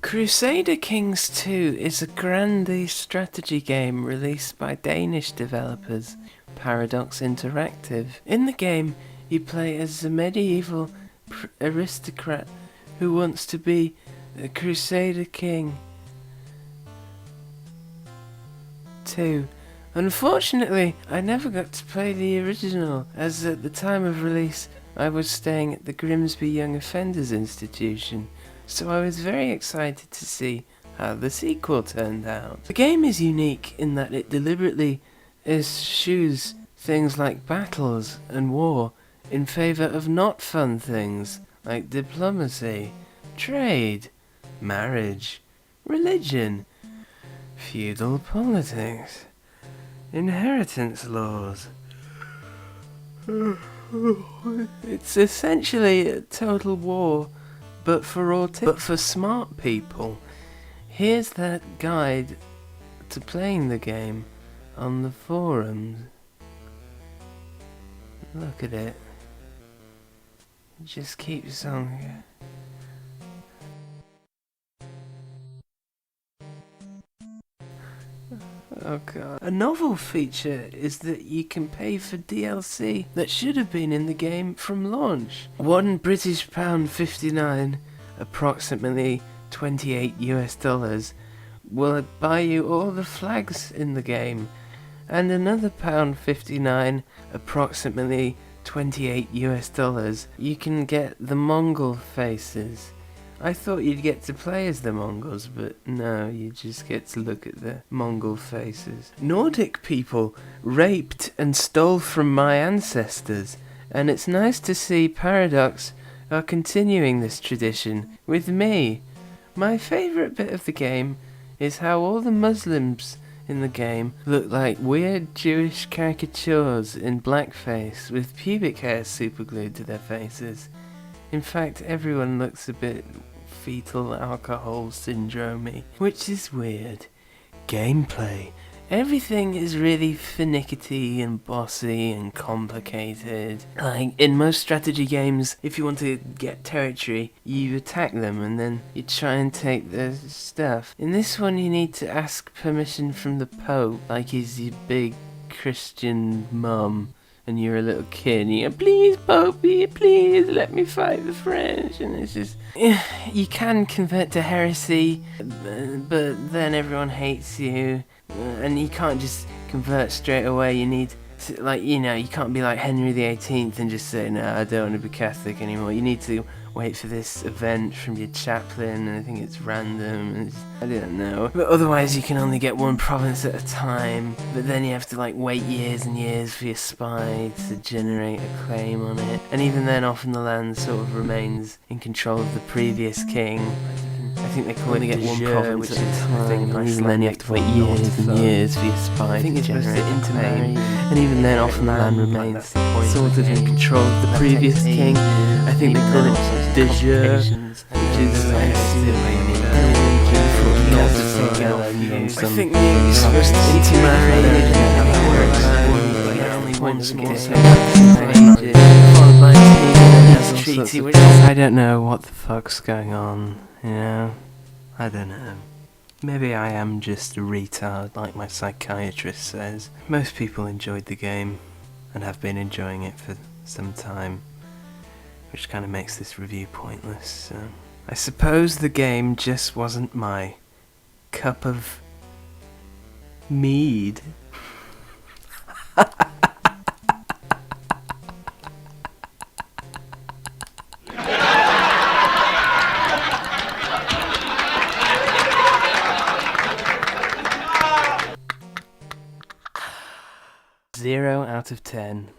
Crusader Kings 2 is a grande strategy game released by Danish developers Paradox Interactive. In the game, you play as a medieval aristocrat who wants to be a Crusader King. 2. Unfortunately, I never got to play the original, as at the time of release I was staying at the Grimsby Young Offenders Institution, so I was very excited to see how the sequel turned out. The game is unique in that it deliberately eschews things like battles and war in favour of not fun things like diplomacy, trade, marriage, religion, feudal politics, inheritance laws. It's essentially a total war, but for smart people. Here's that guide to playing the game on the forums. Look at it. It just keeps on. Oh god. A novel feature is that you can pay for DLC that should have been in the game from launch. £1 approximately $28 will buy you all the flags in the game, and another £59, approximately $28, you can get the Mongol faces. I thought you'd get to play as the Mongols, but no, you just get to look at the Mongol faces. Nordic people raped and stole from my ancestors, and it's nice to see Paradox are continuing this tradition with me. My favourite bit of the game is how all the Muslims in the game look like weird Jewish caricatures in blackface with pubic hair superglued to their faces. In fact, everyone looks a bit fetal alcohol syndrome-y, which is weird. Gameplay. Everything is really finicky and bossy and complicated. Like, in most strategy games, if you want to get territory, you attack them and then you try and take their stuff. In this one, you need to ask permission from the Pope, like he's your big Christian mum, and you're a little kid, and you go, please, Popey, please, let me fight the French. And it's just, you can convert to heresy, but then everyone hates you, and you can't just convert straight away. You need to, like, you know, you can't be like Henry the 18th and just say, no, I don't want to be Catholic anymore. You need to wait for this event from your chaplain, and I think it's random, and I don't know. But otherwise you can only get one province at a time, but then you have to like wait years and years for your spy to generate a claim on it. And even then often the land sort of remains in control of the previous king. I think they can only get one province at a time, and even then you have to wait years and years for your spy to generate a claim. And even then often the land remains sort of in control of the previous king. I think they call it de jure, which is like I think you're supposed to intermarry and only one small followed by a treaty, which I don't know what the fuck's going on, you know? I don't know. Maybe I am just a retard, like my psychiatrist says. Most people enjoyed the game, and have been enjoying it for some time, which kind of makes this review pointless, so I suppose the game just wasn't my cup of mead. Zero out of 10.